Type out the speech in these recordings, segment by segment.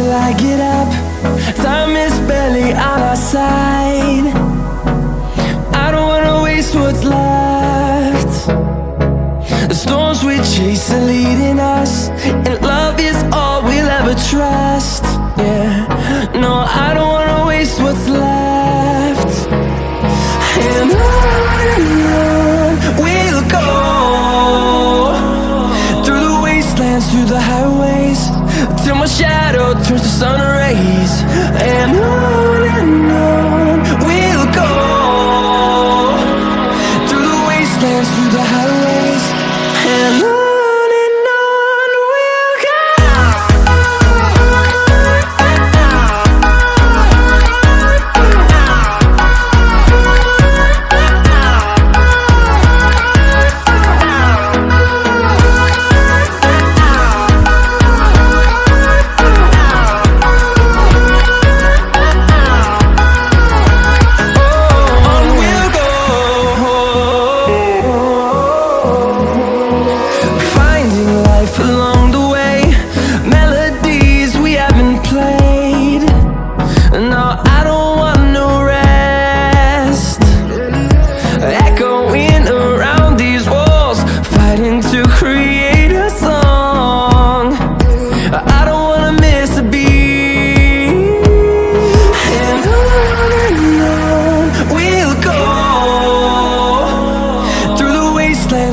till I get up. Time is barely on our side. I don't wanna waste what's left. The storms we chase are leading us, and love is all we'll ever trust. Yeah, no, I don't wanna waste what's left. And on we'll go, through the wastelands, through the highways, till my shadow turns to sun rays. And on we'll go, through the wastelands, through the highways, and on.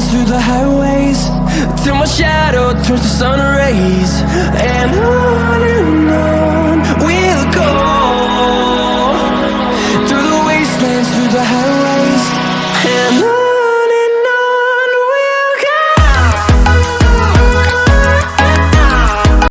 Through the highways, till my shadow turns to sun rays. And on we'll go, through the wastelands, through the highways.